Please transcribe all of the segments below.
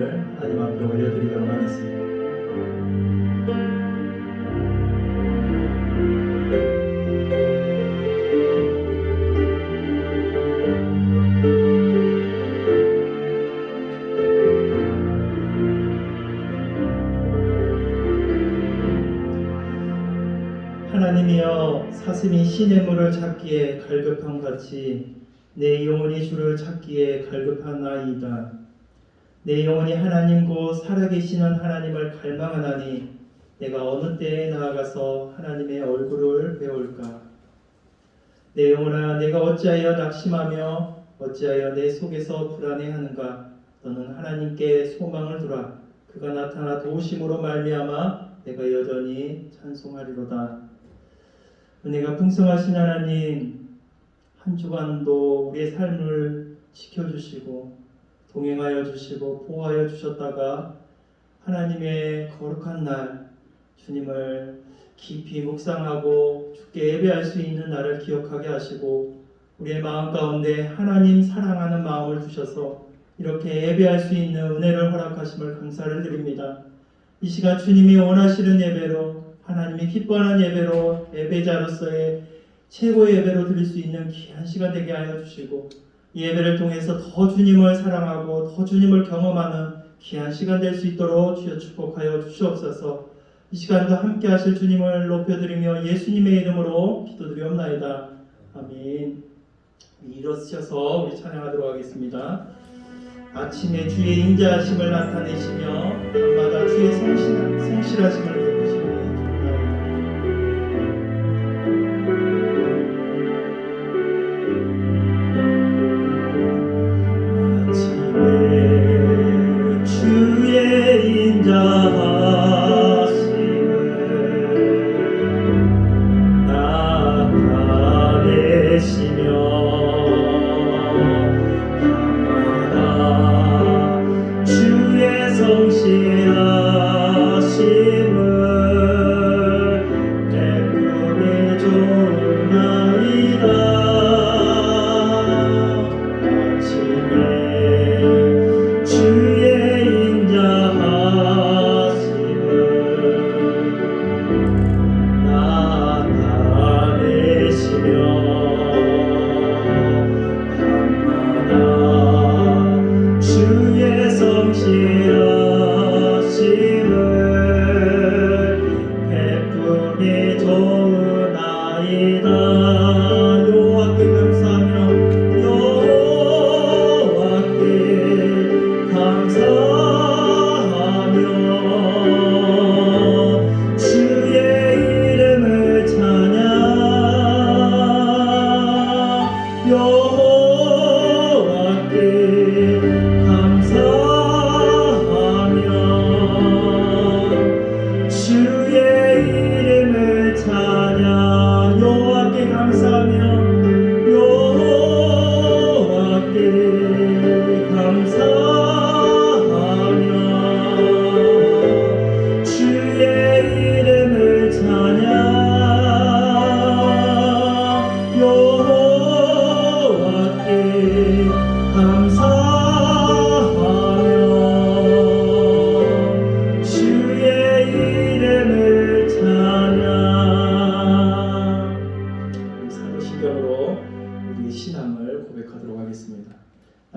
찬양을 하나님 앞에 올려드리도록 하겠습니다. 하나님이여, 사슴이 시냇물을 찾기에 갈급함같이 내 영혼이 주를 찾기에 갈급하나이다. 내 영혼이 하나님 곧 살아계시는 하나님을 갈망하나니 내가 어느 때에 나아가서 하나님의 얼굴을 배울까. 내 영혼아, 내가 어찌하여 낙심하며 어찌하여 내 속에서 불안해하는가. 너는 하나님께 소망을 두라. 그가 나타나 도우심으로 말미암아 내가 여전히 찬송하리로다. 은혜가 풍성하신 하나님, 한 주간도 우리의 삶을 지켜주시고 동행하여 주시고 보호하여 주셨다가 하나님의 거룩한 날 주님을 깊이 묵상하고 주께 예배할 수 있는 날을 기억하게 하시고 우리의 마음 가운데 하나님 사랑하는 마음을 주셔서 이렇게 예배할 수 있는 은혜를 허락하심을 감사를 드립니다. 이 시간 주님이 원하시는 예배로, 하나님이 기뻐하는 예배로, 예배자로서의 최고의 예배로 드릴 수 있는 귀한 시간 되게 하여 주시고 이 예배를 통해서 더 주님을 사랑하고 더 주님을 경험하는 귀한 시간 될 수 있도록 주여 축복하여 주시옵소서. 이 시간도 함께 하실 주님을 높여드리며 예수님의 이름으로 기도드리옵나이다. 아멘. 일어서셔서 우리 찬양하도록 하겠습니다. 아침에 주의 인자하심을 나타내시며 밤마다 주의 성실하심을 베푸시며 아침에 주의 인자하심을 나타내시며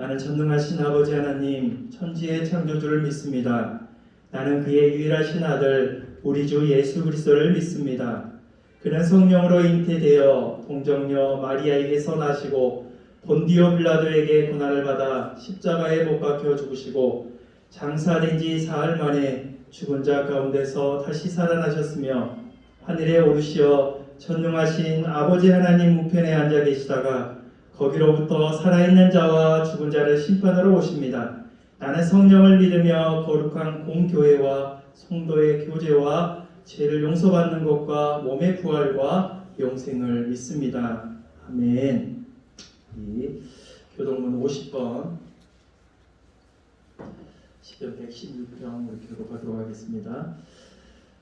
나는 전능하신 아버지 하나님, 천지의 창조주를 믿습니다. 나는 그의 유일하신 아들 우리 주 예수 그리스도를 믿습니다. 그는 성령으로 잉태되어 동정녀 마리아에게서 나시고 본디오 빌라도에게 고난을 받아 십자가에 못 박혀 죽으시고 장사된 지 사흘 만에 죽은 자 가운데서 다시 살아나셨으며 하늘에 오르시어 전능하신 아버지 하나님 우편에 앉아 계시다가 거기로부터 살아있는 자와 죽은 자를 심판하러 오십니다. 나는 성령을 믿으며 거룩한 공교회와 성도의 교제와 죄를 용서받는 것과 몸의 부활과 영생을 믿습니다. 아멘. 이 교동문 50번 10편 116편 우리 교독하도록 하겠습니다.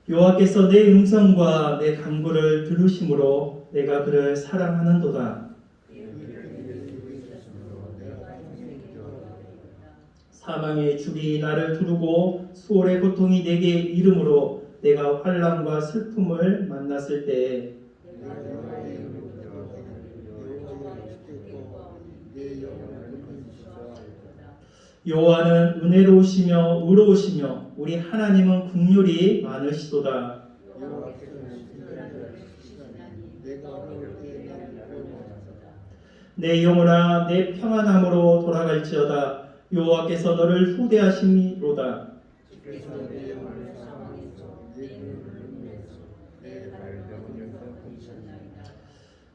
여호와께서 내 음성과 내 간구를 들으심으로 내가 그를 사랑하는도다. 사망의 줄이 나를 두르고 수월의 고통이 내게 이름으로 내가 환난과 슬픔을 만났을 때에 여호와는 은혜로우시며 의로우시며 우리 하나님은 긍휼이 많으시도다. 내 영혼아 내 평안함으로 돌아갈지어다. 여호와께서 너를 후대하심이로다.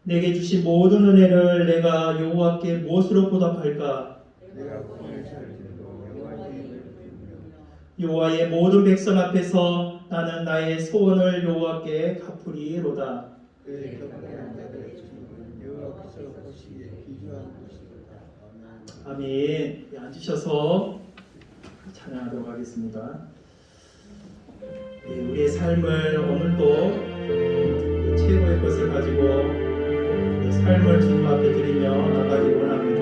내게 주신 모든 은혜를 내가 여호와께 무엇으로 보답할까? 여호와의 모든 백성 앞에서 나는 나의 소원을 여호와께 갚으리로다. 아멘. 네, 앉으셔서 찬양하도록 하겠습니다. 네, 우리의 삶을 오늘도 최고의 것을 가지고 삶을 주님 앞에 드리며 나가기 원합니다.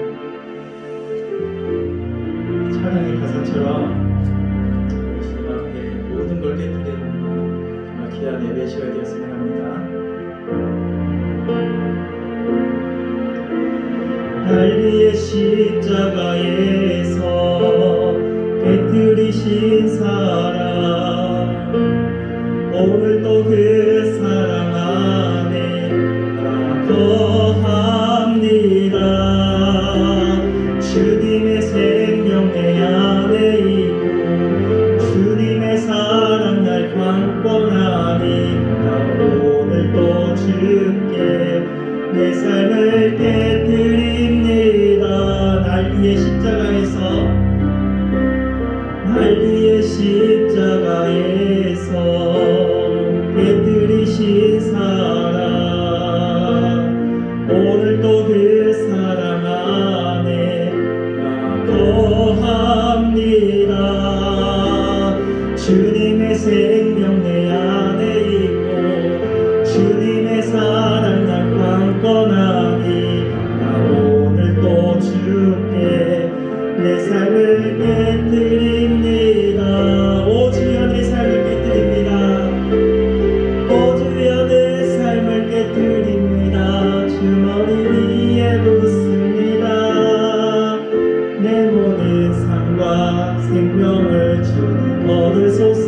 찬양의 가사처럼 주님 앞에 모든 걸 깨뜨리는 정말 귀한 예배 시간이 되었으면 합니다. 날 위해 십자가에서 깨뜨리신 사랑 오늘도 그 사랑 안에 나 거합니다. 주님의 생명 내 안에 있고 주님의 사랑 날 강권하니 나 오늘도 주께 내 삶을 깨뜨립니다. 날 위해 십자가에서 깨뜨리신 사랑 오늘도 그 사랑 안에 나 거합니다. 주님의 생명 내 안에 있고 주님의 사랑 날 강권하니 나 오늘도 주께 내 삶을 깨뜨립니다. 오 주여 내 삶을 깨뜨립니다. 오 주여 내 삶을 깨뜨립니다. 주 머리 위에 붓습니다. 내 모든 삶과 생명을 주님 얻으소서.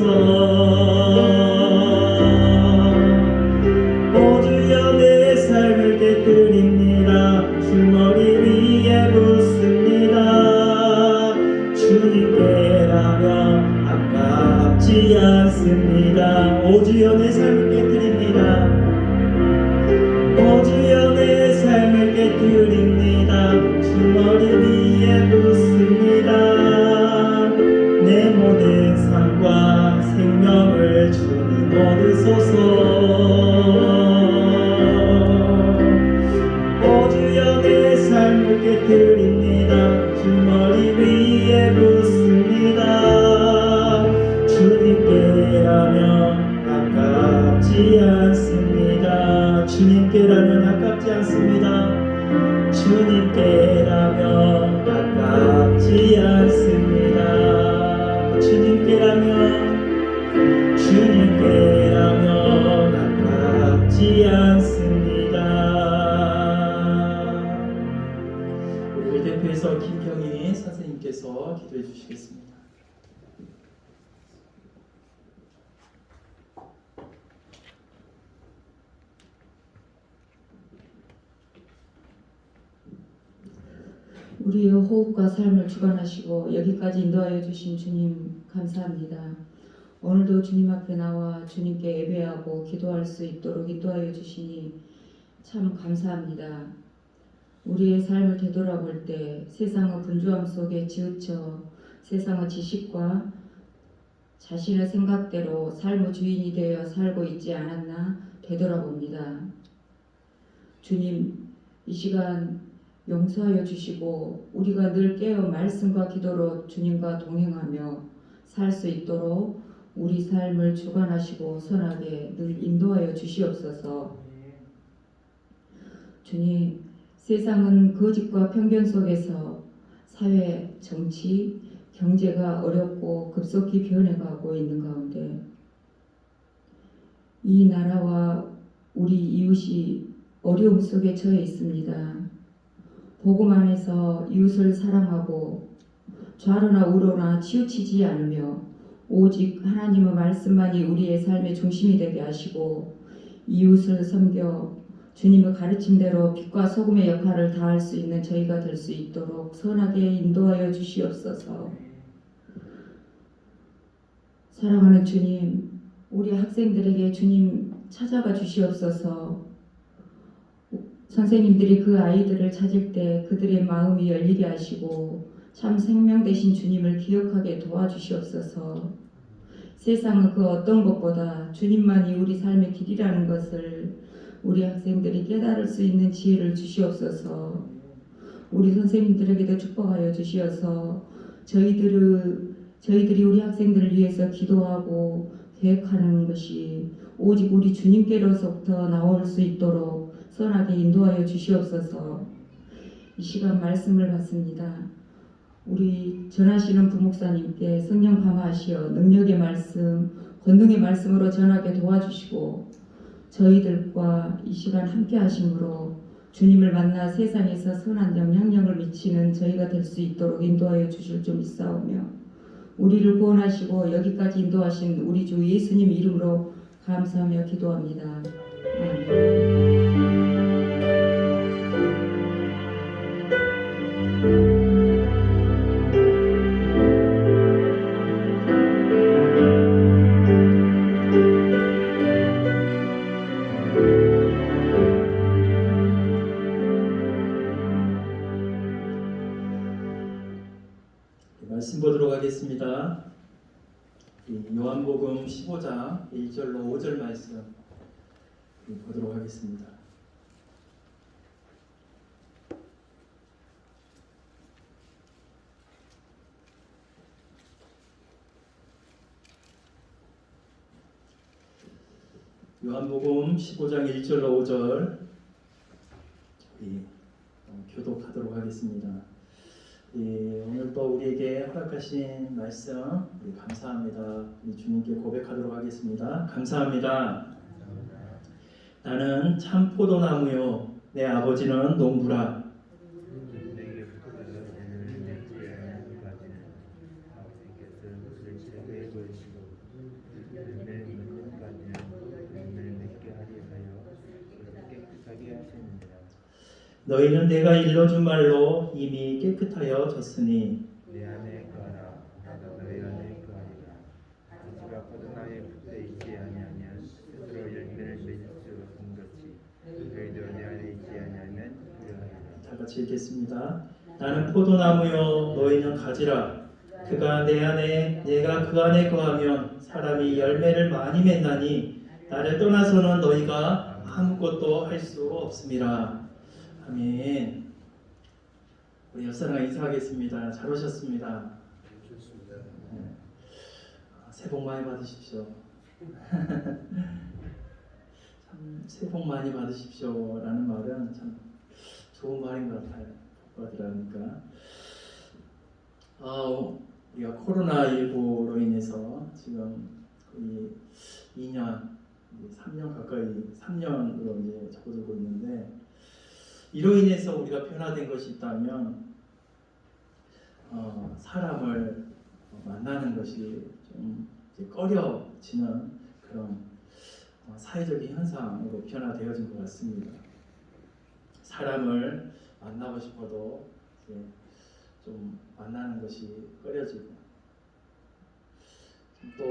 오 주여 내 삶을 깨뜨립니다. 주 머리 위에 붓습니다. 주님께라면 아깝지 않습니다. 오 주여 내 삶을 깨뜨립니다. 오 주여 내 삶을 깨뜨립니다. 주 머리 위에 붓습니다. 내 모든 삶과 생명을 주님 얻으소서. 오 주여 내 삶을 깨뜨립니다. 주 머리 위에 붓습니다. 주님께라면 아깝지 않습니다. 주님께라면 아깝지 않습니다. 주님께라면 아깝지 않습니다. 주님께라면 아깝지 않습니다. 우리 대표에서 김경희 선생님께서 기도해 주시겠습니다. 우리의 호흡과 삶을 주관하시고 여기까지 인도하여 주신 주님 감사합니다. 오늘도 주님 앞에 나와 주님께 예배하고 기도할 수 있도록 인도하여 주시니 참 감사합니다. 우리의 삶을 되돌아볼 때 세상의 분주함 속에 치우쳐 세상의 지식과 자신의 생각대로 삶의 주인이 되어 살고 있지 않았나 되돌아봅니다. 주님, 이 시간 용서하여 주시고 우리가 늘 깨어 말씀과 기도로 주님과 동행하며 살 수 있도록 우리 삶을 주관하시고 선하게 늘 인도하여 주시옵소서. 주님, 세상은 거짓과 편견 속에서 사회, 정치, 경제가 어렵고 급속히 변해가고 있는 가운데 이 나라와 우리 이웃이 어려움 속에 처해 있습니다. 복음 안에서 이웃을 사랑하고 좌로나 우로나 치우치지 않으며 오직 하나님의 말씀만이 우리의 삶의 중심이 되게 하시고 이웃을 섬겨 주님의 가르침대로 빛과 소금의 역할을 다할 수 있는 저희가 될 수 있도록 선하게 인도하여 주시옵소서. 사랑하는 주님, 우리 학생들에게 주님 찾아가 주시옵소서. 선생님들이 그 아이들을 찾을 때 그들의 마음이 열리게 하시고 참 생명 되신 주님을 기억하게 도와주시옵소서. 세상은 그 어떤 것보다 주님만이 우리 삶의 길이라는 것을 우리 학생들이 깨달을 수 있는 지혜를 주시옵소서. 우리 선생님들에게도 축복하여 주시어서 저희들이 우리 학생들을 위해서 기도하고 계획하는 것이 오직 우리 주님께로서부터 나올 수 있도록 선하게 인도하여 주시옵소서. 이 시간 말씀을 받습니다. 우리 전하시는 부목사님께 성령 감화하시어 능력의 말씀, 권능의 말씀으로 전하게 도와주시고 저희들과 이 시간 함께 하심으로 주님을 만나 세상에서 선한 영향력을 미치는 저희가 될 수 있도록 인도하여 주실 줄 믿사오며 우리를 구원하시고 여기까지 인도하신 우리 주 예수님 이름으로 감사하며 기도합니다. 아멘. 말씀 보도록 하겠습니다. 요한복음 15장 1절로 5절 말씀 보도록 하겠습니다. 요한복음 15장 1절로 5절 교독하도록 하겠습니다. 오늘 또 우리에게 허락하신 말씀 감사합니다. 주님께 고백하도록 하겠습니다. 감사합니다. 나는 참 포도나무요 내 아버지는 농부라. 너희는 내가 일러준 말로 이미 깨끗하여 졌으니 내 안에 거하라. 나도 너희 안에 거하리라. 가지가 포도나무에 붙어 있지 아니하면 스스로 열매를 맺을 수 없는 것이 너희도 내 안에 있지 아니하면 그러하리라. 다 같이 읽겠습니다. 나는 포도나무요 너희는 가지라. 그가 내 안에 내가 그 안에 거하면 사람이 열매를 많이 맺나니 나를 떠나서는 너희가 아무것도 할 수 없음이라. 아멘. 우리 옆사람 인사하겠습니다. 잘 오셨습니다. 네. 새해 복 많이 받으십시오. 참 새해 복 많이 받으십시오라는 말은 참 좋은 말인 것 같아요. 복 받으라니까. 우리가 코로나19로 인해서 지금 거의 2년, 3년 가까이 3년으로 이제 접어들고 있는데. 이로 인해서 우리가 변화된 것이 있다면 사람을 만나는 것이 좀 꺼려지는 그런 사회적인 현상으로 변화되어진 것 같습니다. 사람을 만나고 싶어도 이제 좀 만나는 것이 꺼려지고 또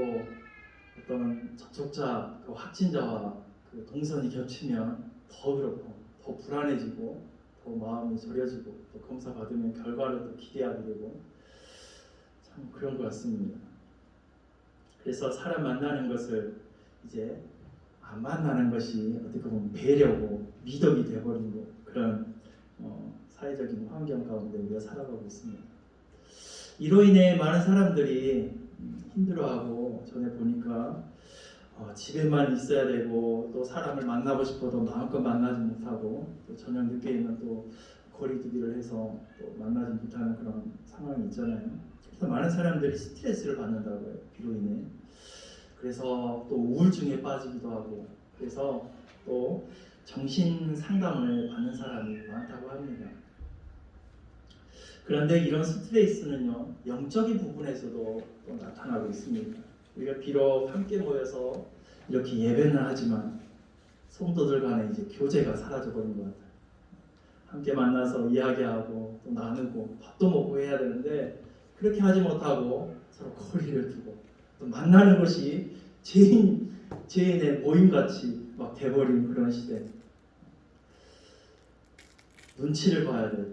어떤 접촉자, 그 확진자와 그 동선이 겹치면 더 그렇고 더 불안해지고 더 마음이 저려지고 또 검사 받으면 결과를 또 기대하게 되고 참 그런 것 같습니다. 그래서 사람 만나는 것을 이제 안 만나는 것이 어떻게 보면 배려고 미덕이 되어버린 그런 사회적인 환경 가운데 우리가 살아가고 있습니다. 이로 인해 많은 사람들이 힘들어하고 전에 보니까 집에만 있어야 되고 또 사람을 만나고 싶어도 마음껏 만나지 못하고 또 저녁 늦게는 또 거리두기를 해서 또 만나지 못하는 그런 상황이 있잖아요. 그래서 많은 사람들이 스트레스를 받는다고요. 비로 인해. 그래서 또 우울증에 빠지기도 하고, 그래서 또 정신 상담을 받는 사람이 많다고 합니다. 그런데 이런 스트레스는요, 영적인 부분에서도 또 나타나고 있습니다. 우리가 비록 함께 모여서 이렇게 예배는 하지만 성도들 간에 이제 교제가 사라져버린 것 같아요. 함께 만나서 이야기하고 또 나누고 밥도 먹고 해야 되는데 그렇게 하지 못하고 서로 거리를 두고 또 만나는 것이 죄인의 모임같이 막 돼버린 그런 시대. 눈치를 봐야 돼요.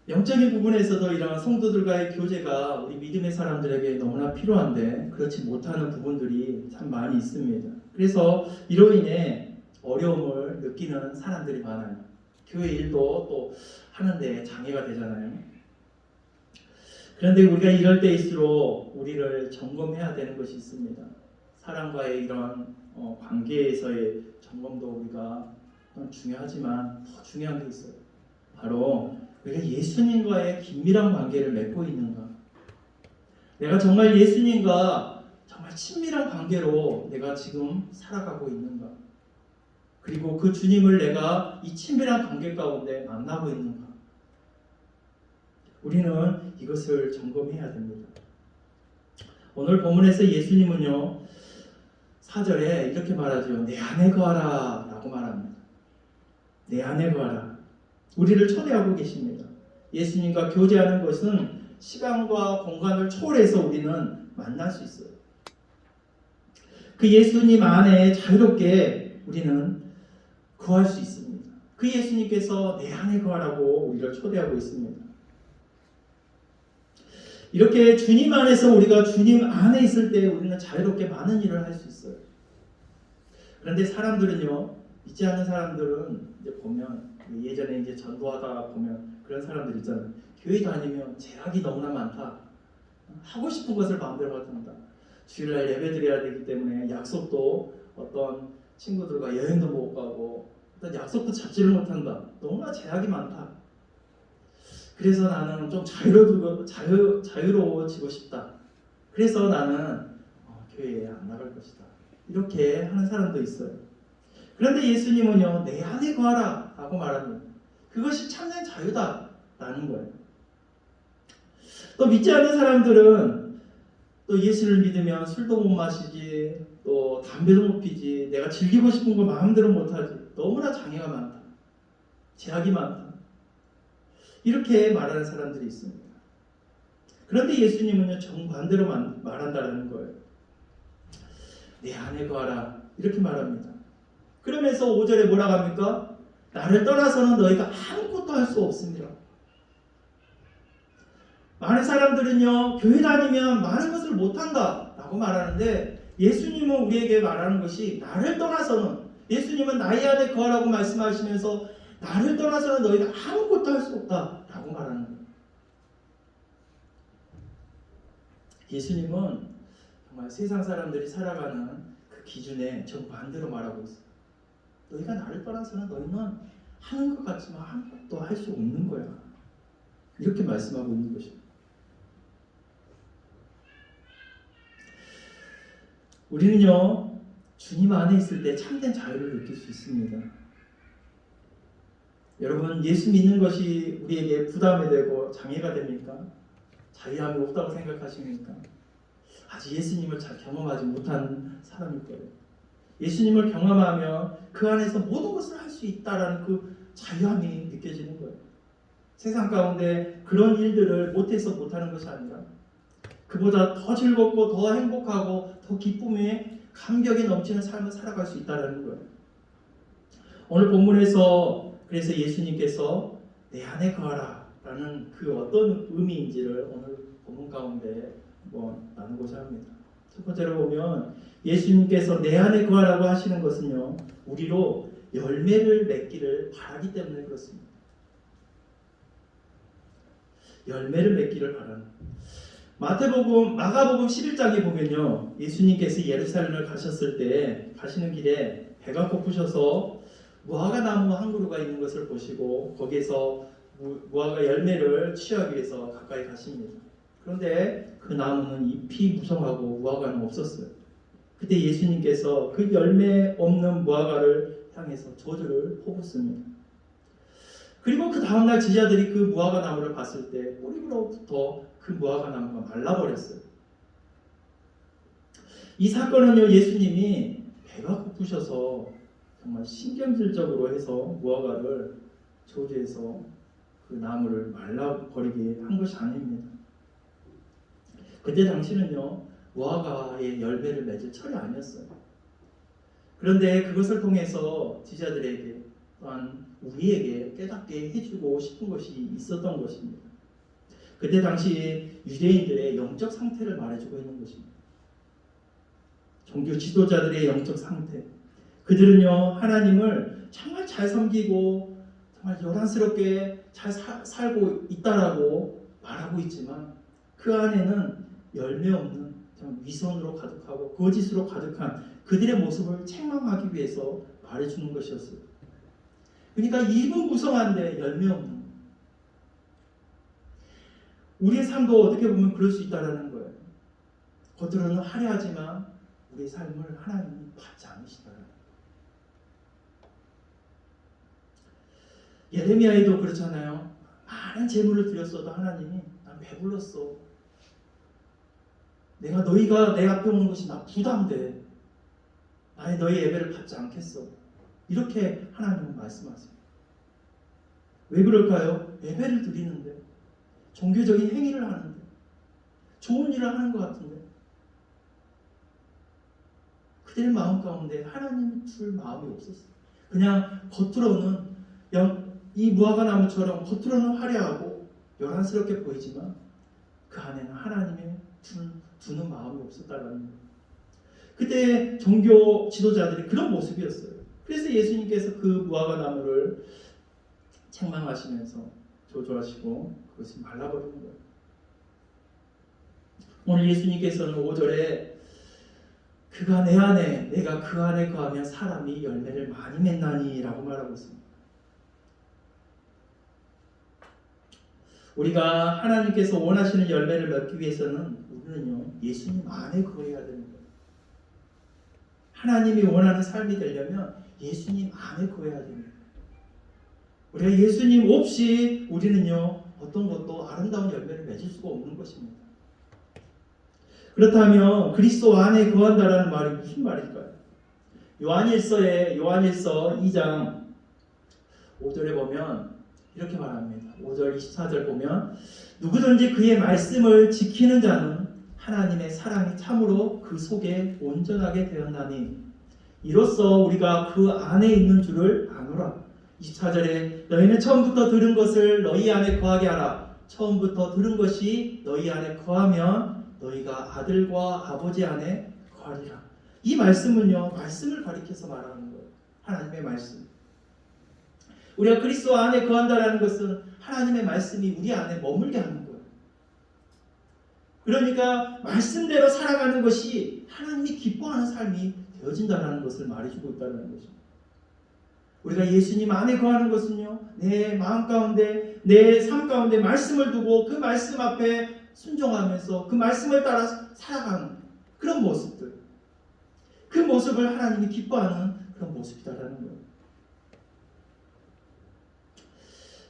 영적인 부분에서도 이런 성도들과의 교제가 우리 믿음의 사람들에게 너무나 필요한데 그렇지 못하는 부분들이 참 많이 있습니다. 그래서 이로 인해 어려움을 느끼는 사람들이 많아요. 교회 일도 또 하는데 장애가 되잖아요. 그런데 우리가 이럴 때일수록 우리를 점검해야 되는 것이 있습니다. 사람과의 이런 관계에서의 점검도 우리가 중요하지만 더 중요한 게 있어요. 바로 우리가 예수님과의 긴밀한 관계를 맺고 있는가? 내가 정말 예수님과 정말 친밀한 관계로 내가 지금 살아가고 있는가? 그리고 그 주님을 내가 이 친밀한 관계 가운데 만나고 있는가? 우리는 이것을 점검해야 됩니다. 오늘 본문에서 예수님은요 4절에 이렇게 말하죠. 내 안에 거하라 라고 말합니다. 내 안에 거하라. 우리를 초대하고 계십니다. 예수님과 교제하는 것은 시간과 공간을 초월해서 우리는 만날 수 있어요. 그 예수님 안에 자유롭게 우리는 거할 수 있습니다. 그 예수님께서 내 안에 거하라고 우리를 초대하고 있습니다. 이렇게 주님 안에서 우리가 주님 안에 있을 때 우리는 자유롭게 많은 일을 할 수 있어요. 그런데 사람들은요, 믿지 않는 사람들은 이제 보면 예전에 이제 전도하다 보면 그런 사람들 있잖아요. 교회 다니면 제약이 너무나 많다. 하고 싶은 것을 마음대로 못한다. 주일날 예배 드려야 되기 때문에 약속도 어떤 친구들과 여행도 못 가고 어떤 약속도 잡지를 못한다. 너무나 제약이 많다. 그래서 나는 좀 자유로워지고 싶다. 그래서 나는 교회에 안 나갈 것이다. 이렇게 하는 사람도 있어요. 그런데 예수님은요, 내 안에 거하라 라고 말합니다. 그것이 참된 자유다 라는 거예요. 또 믿지 않는 사람들은 또 예수를 믿으면 술도 못 마시지, 또 담배도 못 피지, 내가 즐기고 싶은 거 마음대로 못하지, 너무나 장애가 많다, 제약이 많다, 이렇게 말하는 사람들이 있습니다. 그런데 예수님은요 정반대로 말한다는 거예요. 내 안에 거하라 이렇게 말합니다. 그러면서 5절에 뭐라고 합니까? 나를 떠나서는 너희가 아무것도 할 수 없습니다. 많은 사람들은요 교회 다니면 많은 것을 못한다 라고 말하는데 예수님은 우리에게 말하는 것이 나를 떠나서는, 예수님은 나의 안에 거하라고 말씀하시면서 나를 떠나서는 너희가 아무것도 할 수 없다 라고 말하는 거예요. 예수님은 정말 세상 사람들이 살아가는 그 기준에 정반대로 말하고 있어요. 너희가 나를 떠나서는 너희는 하는 것 같지만 아무것도 할 수 없는 거야. 이렇게 말씀하고 있는 것입니다. 우리는요 주님 안에 있을 때 참된 자유를 느낄 수 있습니다. 여러분, 예수 믿는 것이 우리에게 부담이 되고 장애가 됩니까? 자유함이 없다고 생각하십니까? 아직 예수님을 잘 경험하지 못한 사람일 거예요. 예수님을 경험하면 그 안에서 모든 것을 할 수 있다라는 그 자유함이 느껴지는 거예요. 세상 가운데 그런 일들을 못해서 못하는 것이 아니라 그보다 더 즐겁고 더 행복하고 더 기쁨에 감격이 넘치는 삶을 살아갈 수 있다는 거예요. 오늘 본문에서 그래서 예수님께서 내 안에 거하라 라는 그 어떤 의미인지를 오늘 본문 가운데 나누고자 합니다. 첫 번째로 보면 예수님께서 내 안에 거하라고 하시는 것은요 우리로 열매를 맺기를 바라기 때문에 그렇습니다. 열매를 맺기를 바라는, 마가복음 11장에 보면요 예수님께서 예루살렘을 가셨을 때 가시는 길에 배가 고프셔서 무화과 나무 한 그루가 있는 것을 보시고 거기에서 무화과 열매를 취하기 위해서 가까이 가십니다. 그런데 그 나무는 잎이 무성하고 무화과는 없었어요. 그때 예수님께서 그 열매 없는 무화과를 향해서 저주를 퍼붓습니다. 그리고 그 다음날 제자들이 그 무화과 나무를 봤을 때 뿌리로부터 그 무화과 나무가 말라버렸어요. 이 사건은요, 예수님이 배가 고프셔서 정말 신경질적으로 해서 무화과를 저주해서 그 나무를 말라버리게 한 것이 아닙니다. 그때 당시는요, 무화과의 열매를 맺을 철이 아니었어요. 그런데 그것을 통해서 제자들에게 또한 우리에게 깨닫게 해주고 싶은 것이 있었던 것입니다. 그때 당시 유대인들의 영적 상태를 말해주고 있는 것입니다. 종교 지도자들의 영적 상태. 그들은요, 하나님을 정말 잘 섬기고 정말 요란스럽게 잘 살고 있다라고 말하고 있지만 그 안에는 열매 없는 위선으로 가득하고 거짓으로 가득한 그들의 모습을 책망하기 위해서 말해주는 것이었어요. 그러니까 입은 무성한데 열매 없는, 우리의 삶도 어떻게 보면 그럴 수 있다는 거예요. 겉으로는 화려하지만 우리의 삶을 하나님이 받지 않으시다는 거예요. 예레미야에도 그렇잖아요. 많은 재물을 드렸어도 하나님이 난 배불렀어. 너희가 내 앞에 오는 것이 나 부담돼. 나의 너희 예배를 받지 않겠어. 이렇게 하나님은 말씀하세요. 왜 그럴까요? 예배를 드리는데, 종교적인 행위를 하는데, 좋은 일을 하는 것 같은데 그들의 마음 가운데 하나님을 줄 마음이 없었어요. 그냥 겉으로는 이 무화과 나무처럼 겉으로는 화려하고 요란스럽게 보이지만 그 안에는 하나님의 두는 마음이 없었다는 거예요. 그때 종교 지도자들이 그런 모습이었어요. 그래서 예수님께서 그 무화과 나무를 책망하시면서 조조하시고 그것이 말라버리는 거예요. 오늘 예수님께서는 5절에 그가 내 안에 내가 그 안에 거하면 사람이 열매를 많이 맺나니 라고 말하고 있습니다. 우리가 하나님께서 원하시는 열매를 맺기 위해서는 우리는요, 예수님 안에 거해야 되는 거예요. 하나님이 원하는 삶이 되려면 예수님 안에 거해야 됩니다. 우리가 예수님 없이 우리는요, 어떤 것도 아름다운 열매를 맺을 수가 없는 것입니다. 그렇다면 그리스도 안에 거한다라는 말이 무슨 말일까요? 요한일서 2장 5절에 보면 이렇게 말합니다. 5절 24절 보면 누구든지 그의 말씀을 지키는 자는 하나님의 사랑이 참으로 그 속에 온전하게 되었나니 이로써 우리가 그 안에 있는 줄을 아노라. 24절에 너희는 처음부터 들은 것을 너희 안에 거하게 하라. 처음부터 들은 것이 너희 안에 거하면 너희가 아들과 아버지 안에 거하리라. 이 말씀은요, 말씀을 가리켜서 말하는 거예요. 하나님의 말씀. 우리가 그리스도 안에 거한다라는 것은 하나님의 말씀이 우리 안에 머물게 하는 거예요. 그러니까 말씀대로 살아가는 것이 하나님이 기뻐하는 삶이 되어진다는 것을 말해주고 있다는 것입니다. 우리가 예수님 안에 거하는 것은요, 내 마음 가운데, 내 삶 가운데 말씀을 두고 그 말씀 앞에 순종하면서 그 말씀을 따라 살아가는 그런 모습들, 그 모습을 하나님이 기뻐하는 그런 모습이다라는 거예요.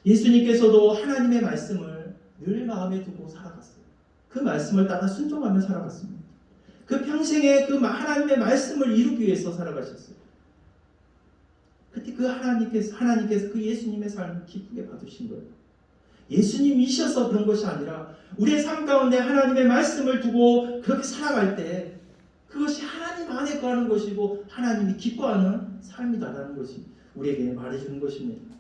예수님께서도 하나님의 말씀을 늘 마음에 두고 살아갔어요. 그 말씀을 따라 순종하며 살아갔습니다. 그 평생에 그 하나님의 말씀을 이루기 위해서 살아가셨어요. 그때 그 하나님께서 그 예수님의 삶을 기쁘게 받으신 거예요. 예수님이셔서 그런 것이 아니라 우리의 삶 가운데 하나님의 말씀을 두고 그렇게 살아갈 때 그것이 하나님 안에 거하는 것이고 하나님이 기뻐하는 삶이다라는 것이 우리에게 말해주는 것입니다.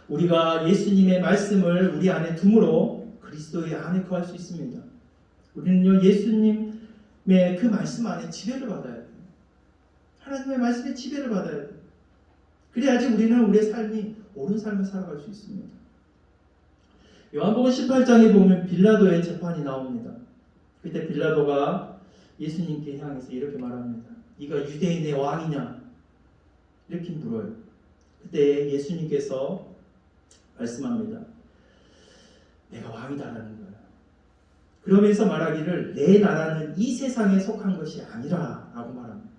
우리가 예수님의 말씀을 우리 안에 둠으로 그리스도의 안에 거할 수 있습니다. 우리는요, 예수님의 그 말씀 안에 지배를 받아야 돼요. 하나님의 말씀에 지배를 받아야 돼요. 그래야지 우리는 우리의 삶이 옳은 삶을 살아갈 수 있습니다. 요한복음 18장에 보면 빌라도의 재판이 나옵니다. 그때 빌라도가 예수님께 향해서 이렇게 말합니다. 네가 유대인의 왕이냐? 이렇게 물어요. 그때 예수님께서 말씀합니다. 내가 왕이다라는 거예요. 그러면서 말하기를 내 나라는 이 세상에 속한 것이 아니라 라고 말합니다.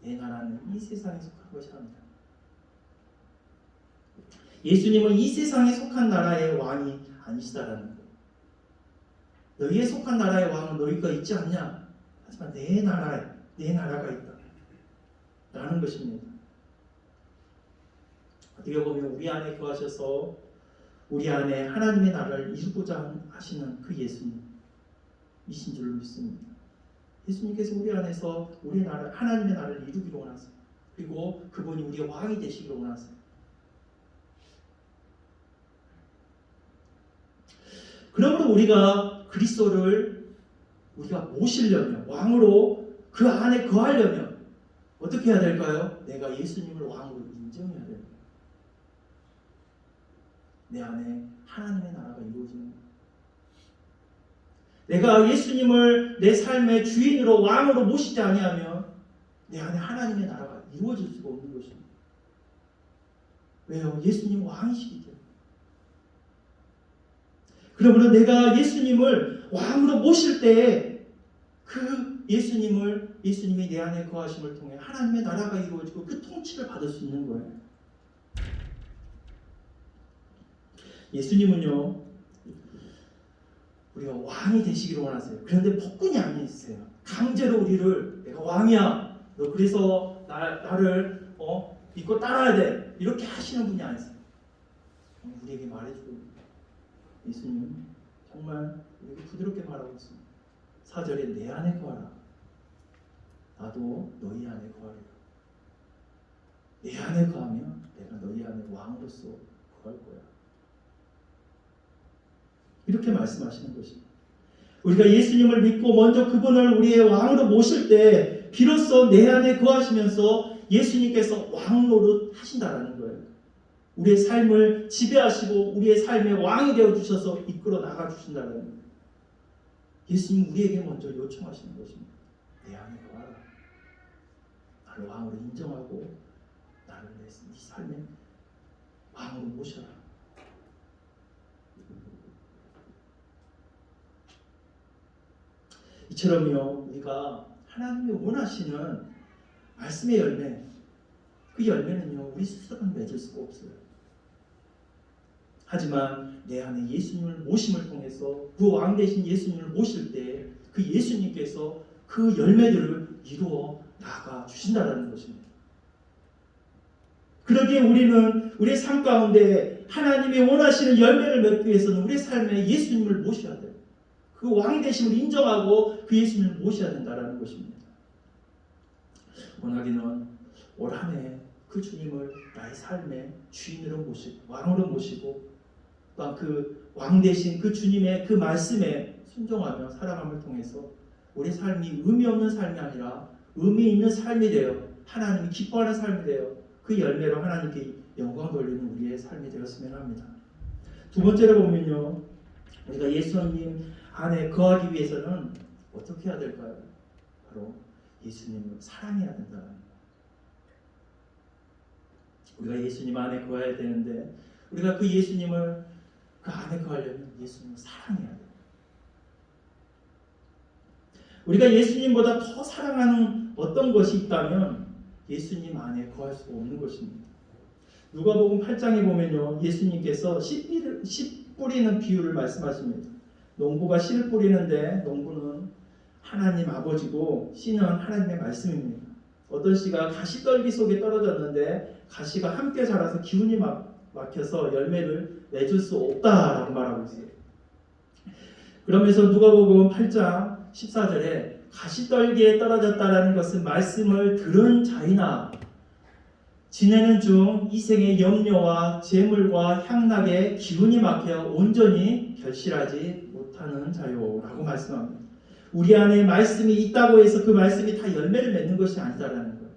내 나라는 이 세상에 속한 것이 아니라. 예수님은 이 세상에 속한 나라의 왕이 아니시다라는 거예요. 너희에 속한 나라의 왕은 너희가 있지 않냐? 하지만 내 나라가 있다. 라는 것입니다. 어떻게 보면 우리 안에 거하셔서 우리 안에 하나님의 나라를 이루고자 하시는 그 예수님이신 줄로 믿습니다. 예수님께서 우리 안에서 우리 나라, 하나님의 나라를 이루기로 원하세요. 그리고 그분이 우리의 왕이 되시기로 원하세요. 그러므로 우리가 그리스도를 우리가 모시려면, 왕으로 그 안에 거하려면 어떻게 해야 될까요? 내가 예수님을 왕으로 인정해야 됩니다. 내 안에 하나님의 나라가 이루어지는 거예요. 내가 예수님을 내 삶의 주인으로 왕으로 모시지 아니하면 내 안에 하나님의 나라가 이루어질 수가 없는 것입니다. 왜요? 예수님 왕이시기 때문에. 그러므로 내가 예수님을 왕으로 모실 때 그 예수님이 내 안에 거하심을 통해 하나님의 나라가 이루어지고 그 통치를 받을 수 있는 거예요. 예수님은요, 우리가 왕이 되시기를 원하세요. 그런데 폭군이 아니세요. 강제로 우리를 내가 왕이야. 너 그래서 나를 믿고 따라야 돼. 이렇게 하시는 분이 아니세요. 우리에게 말해주고 예수님 정말 우리에게 부드럽게 말하고 있습니다. 4절에 내 안에 거하라. 나도 너희 안에 거하리라. 내 안에 거하면 내가 너희 안에 왕으로서 거할 거야. 이렇게 말씀하시는 것입니다. 우리가 예수님을 믿고 먼저 그분을 우리의 왕으로 모실 때 비로소 내 안에 거하시면서 예수님께서 왕 노릇 하신다라는 거예요. 우리의 삶을 지배하시고 우리의 삶의 왕이 되어주셔서 이끌어 나가주신다는 거예요. 예수님 우리에게 먼저 요청하시는 것입니다. 내 안에 거하라. 나를 왕으로 인정하고 나를 네 삶의 왕으로 모셔라. 이처럼요, 우리가 하나님이 원하시는 말씀의 열매, 그 열매는요, 우리 스스로는 맺을 수가 없어요. 하지만 내 안에 예수님을 모심을 통해서 그 왕 되신 예수님을 모실 때 그 예수님께서 그 열매들을 이루어 나가 주신다는 것입니다. 그러기에 우리는 우리의 삶 가운데 하나님이 원하시는 열매를 맺기 위해서는 우리의 삶에 예수님을 모셔야 돼요. 그 왕 되심을 인정하고 그 예수님을 모셔야 된다는 것입니다. 원하기는 올 한 해 그 주님을 나의 삶의 주인으로 모시고 왕으로 모시고 또한 그 왕 되신 그 주님의 그 말씀에 순종하며 살아감을 통해서 우리 삶이 의미 없는 삶이 아니라 의미 있는 삶이 되어 하나님이 기뻐하는 삶이 되어 그 열매로 하나님께 영광 돌리는 우리의 삶이 되었으면 합니다. 두 번째로 보면요, 우리가 예수님 안에 거하기 위해서는 어떻게 해야 될까요? 바로 예수님을 사랑해야 된다는 거예요. 우리가 예수님 안에 거해야 되는데 우리가 그 예수님을 그 안에 거하려면 예수님을 사랑해야 돼요. 우리가 예수님보다 더 사랑하는 어떤 것이 있다면 예수님 안에 거할 수가 없는 것입니다. 누가복음 8장에 보면요, 예수님께서 씨 뿌리는 비유를 말씀하십니다. 농부가 씨를 뿌리는데 농부는 하나님 아버지고 씨는 하나님의 말씀입니다. 어떤 씨가 가시떨기 속에 떨어졌는데 가시가 함께 자라서 기운이 막혀서 열매를 맺을 수 없다라고 말하고 있어요. 그러면서 누가복음 8장 14절에 가시떨기에 떨어졌다라는 것은 말씀을 들은 자이나 지내는 중 이생의 염려와 재물과 향락에 기운이 막혀 온전히 결실하지 못하는 자요라고 말씀합니다. 우리 안에 말씀이 있다고 해서 그 말씀이 다 열매를 맺는 것이 아니다라는 거예요.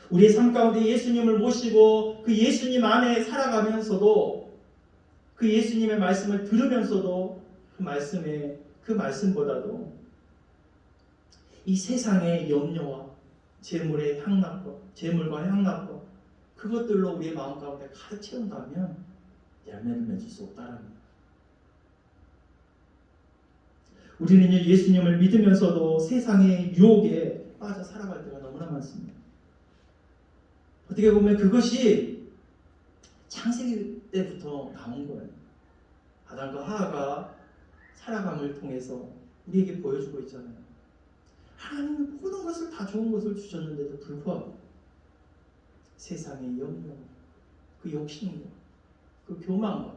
우리의 삶 가운데 예수님을 모시고 그 예수님 안에 살아가면서도 그 예수님의 말씀을 들으면서도 그 말씀보다도 이 세상의 염려와 재물과 향락과 그것들로 우리의 마음 가운데 가득 채운다면 열매를 맺을 수 없다는 거예요. 우리는 예수님을 믿으면서도 세상의 유혹에 빠져 살아갈 때가 너무나 많습니다. 어떻게 보면 그것이 창세기 때부터 나온 거예요. 아담과 하와가 살아감을 통해서 우리에게 보여주고 있잖아요. 하나님은 모든 것을 다 좋은 것을 주셨는데도 불구하고 세상의 염려, 그 욕심과 그 교만과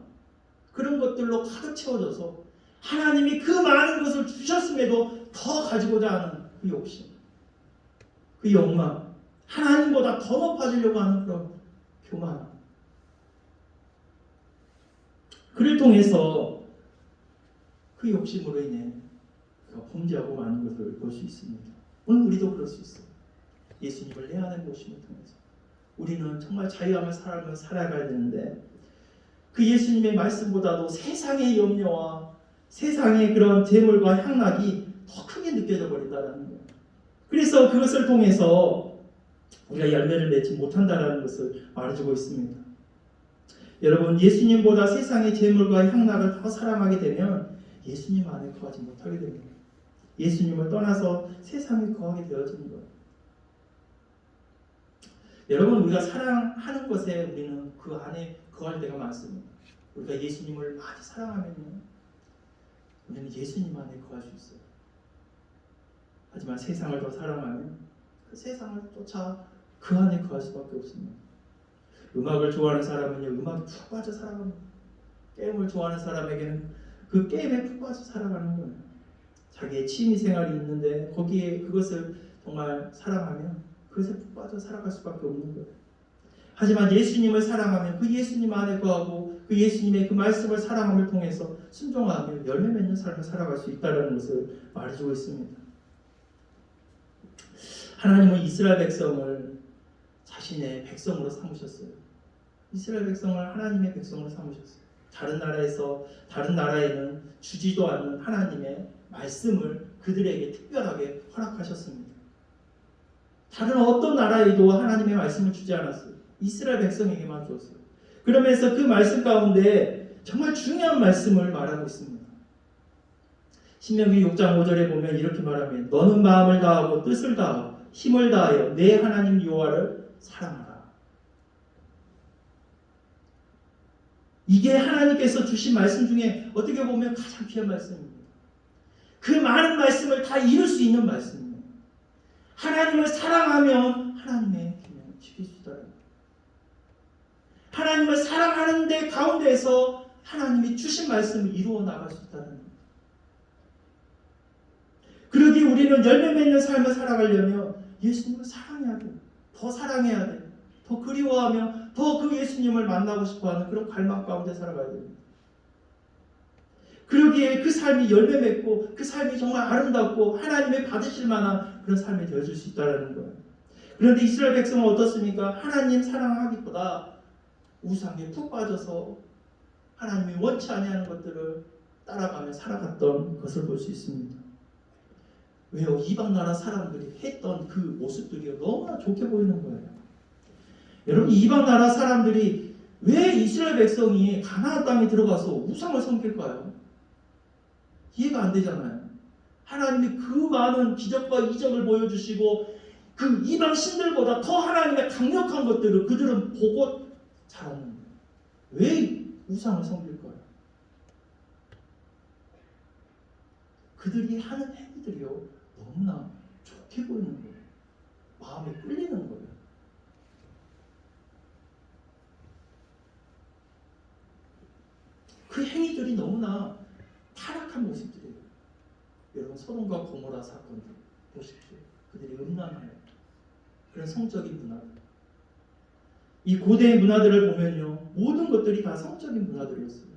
그런 것들로 가득 채워져서 하나님이 그 많은 것을 주셨음에도 더 가지고자 하는 그 욕심, 그 욕망, 하나님보다 더 높아지려고 하는 그런 교만, 그를 통해서 그 욕심으로 인해 그가 범죄하고 많은 것을 볼 수 있습니다. 오늘 우리도 그럴 수 있어요. 예수님을 내 안에 모심을 통해서 우리는 정말 자유함을 삶을 살아가야 되는데 그 예수님의 말씀보다도 세상의 염려와 세상의 그런 재물과 향락이 더 크게 느껴져 버린다는 거예요. 그래서 그것을 통해서 우리가 열매를 맺지 못한다는 것을 말해주고 있습니다. 여러분, 예수님보다 세상의 재물과 향락을 더 사랑하게 되면 예수님 안에 거하지 못하게 됩니다. 예수님을 떠나서 세상에 거하게 되어지는 거예요. 여러분, 우리가 사랑하는 것에 우리는 그 안에 거할 때가 많습니다. 우리가 예수님을 많이 사랑하면요, 우리는 예수님 안에 거할 수 있어요. 하지만 세상을 더 사랑하면 그 세상을 쫓아 그 안에 거할 수밖에 없습니다. 음악을 좋아하는 사람은요, 음악에 푹 빠져 살아갑니다. 게임을 좋아하는 사람에게는 그 게임에 푹 빠져 살아가는 거예요. 자기의 취미 생활이 있는데 거기에 그것을 정말 사랑하면 그것에 푹 빠져 살아갈 수밖에 없는 거예요. 하지만 예수님을 사랑하면 그 예수님 안에 거하고 그 예수님의 그 말씀을 사랑함을 통해서 순종하며 열매 맺는 삶을 살아갈 수 있다는 것을 말해주고 있습니다. 하나님은 이스라엘 백성을 자신의 백성으로 삼으셨어요. 이스라엘 백성을 하나님의 백성으로 삼으셨어요. 다른 나라에는 주지도 않는 하나님의 말씀을 그들에게 특별하게 허락하셨습니다. 다른 어떤 나라에도 하나님의 말씀을 주지 않았어요. 이스라엘 백성에게만 주었어요. 그러면서 그 말씀 가운데 정말 중요한 말씀을 말하고 있습니다. 신명기 6장 5절에 보면 이렇게 말하면 너는 마음을 다하고 뜻을 다하고 힘을 다하여 내 하나님 여호와를 사랑하라. 이게 하나님께서 주신 말씀 중에 어떻게 보면 가장 귀한 말씀입니다. 그 많은 말씀을 다 이룰 수 있는 말씀입니다. 하나님을 사랑하면 하나님의 계명을 지킬 수 있다는 거예요. 하나님을 사랑하는 데 가운데에서 하나님이 주신 말씀을 이루어 나갈 수 있다는 거예요. 그러기에 우리는 열매 맺는 삶을 살아가려면 예수님을 사랑해야 돼요. 더 사랑해야 돼요. 더 그리워하며 더 그 예수님을 만나고 싶어하는 그런 갈망 가운데 살아가야 됩니다. 그러기에 그 삶이 열매 맺고 그 삶이 정말 아름답고 하나님의 받으실 만한 그런 삶이 되어질 수 있다는 거예요. 그런데 이스라엘 백성은 어떻습니까? 하나님 사랑하기보다 우상에 푹 빠져서 하나님이 원치 아니하는 것들을 따라가며 살아갔던 것을 볼 수 있습니다. 왜요? 이방 나라 사람들이 했던 그 모습들이 너무나 좋게 보이는 거예요. 여러분, 이방 나라 사람들이 왜 이스라엘 백성이 가나안 땅에 들어가서 우상을 섬길까요? 이해가 안 되잖아요. 하나님이 그 많은 기적과 이적을 보여주시고 그 이방 신들보다 더 하나님의 강력한 것들을 그들은 보고 자랐는 거예요. 왜 우상을 섬길까요? 그들이 하는 행위들이요, 너무나 좋게 보이는 거예요. 마음에 끌리는 거예요. 그 행위들이 너무나 타락한 모습들이에요. 여러분, 소돔과 고모라 사건들 보십시오. 그들이 음란하여 그런 성적인 문화들. 이 고대의 문화들을 보면요, 모든 것들이 다 성적인 문화들이었어요.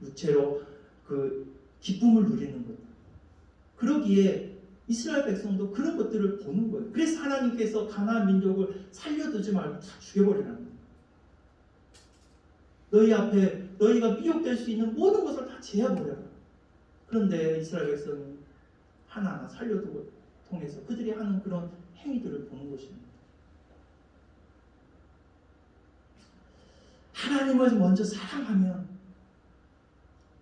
육체로 그 기쁨을 누리는 것. 그러기에 이스라엘 백성도 그런 것들을 보는 거예요. 그래서 하나님께서 가나안 민족을 살려두지 말고 다 죽여버리라는 거예요. 너희 앞에 너희가 미혹될 수 있는 모든 것을 다 제어버려라. 그런데 이스라엘 백성이 하나하나 살려두고 통해서 그들이 하는 그런 행위들을 보는 것입니다. 하나님을 먼저 사랑하면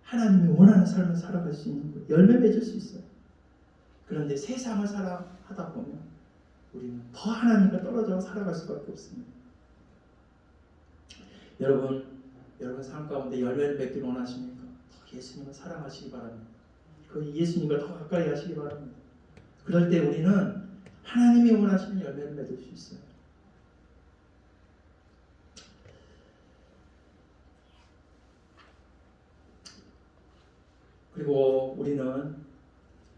하나님이 원하는 삶을 살아갈 수 있는 거예요. 열매 맺을 수 있어요. 그런데 세상을 살아하다 보면 우리는 더 하나님과 떨어져 살아갈 수밖에 없습니다. 여러분 삶 가운데 열매를 맺길 원하십니까? 더 예수님을 사랑하시기 바랍니다. 그 예수님과 더 가까이 하시기 바랍니다. 그럴 때 우리는 하나님이 원하시는 열매를 맺을 수 있어요. 그리고 우리는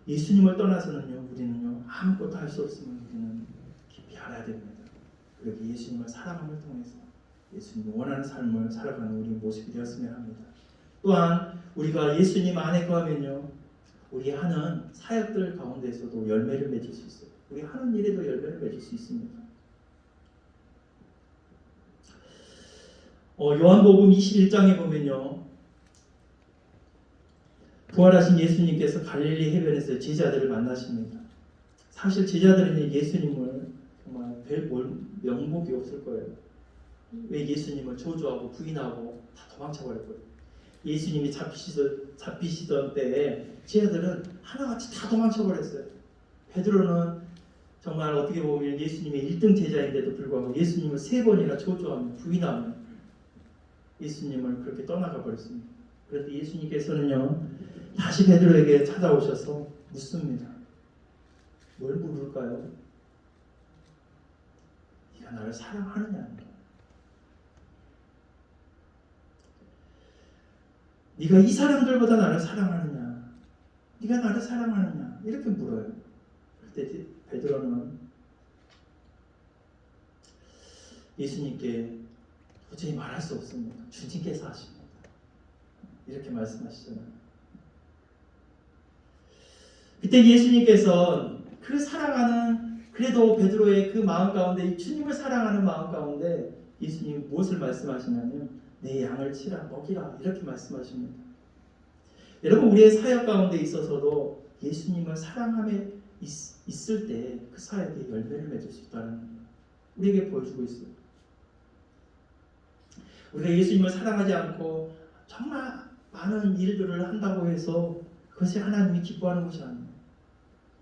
예수님을 떠나서는요, 우리는요 아무것도 할 수 없음을 우리는 깊이 알아야 됩니다. 그렇게 예수님을 사랑함을 통해서 예수님이 원하는 삶을 살아가는 우리 모습이 되었으면 합니다. 또한 우리가 예수님 안에 거하면요, 우리 하는 사역들 가운데서도 열매를 맺을 수 있어요. 우리 하는 일에도 열매를 맺을 수 있습니다. 요한복음 21장에 보면요, 부활하신 예수님께서 갈릴리 해변에서 제자들을 만나십니다. 사실 제자들은 예수님을 정말 별 명목이 없을 거예요. 왜 예수님을 저주하고 부인하고 다 도망쳐버릴 거예요. 예수님이 잡히시던 때에 제자들은 하나같이 다 도망쳐버렸어요. 베드로는 정말 어떻게 보면 예수님의 1등 제자인데도 불구하고 예수님을 3번이나 저주하며 부인하며 예수님을 그렇게 떠나가 버렸습니다. 그런데 예수님께서는요, 다시 베드로에게 찾아오셔서 묻습니다. 뭘 물을까요? 네가 나를 사랑하느냐? 네가 이 사람들보다 나를 사랑하느냐? 네가 나를 사랑하느냐? 이렇게 물어요. 그때 베드로는 예수님께 도저히 말할 수 없습니다. 주님께서 하십니다. 이렇게 말씀하시잖아요. 그때 예수님께서 그 사랑하는, 그래도 베드로의 그 마음 가운데, 주님을 사랑하는 마음 가운데 예수님이 무엇을 말씀하시냐면 내 양을 치라, 먹이라, 이렇게 말씀하십니다. 여러분, 우리의 사역 가운데 있어서도 예수님을 사랑함에 있을 때 그 사역에 열매를 맺을 수 있다는 거예요. 우리에게 보여주고 있어요. 우리가 예수님을 사랑하지 않고 정말 많은 일들을 한다고 해서 그것이 하나님이 기뻐하는 것이 아니에요.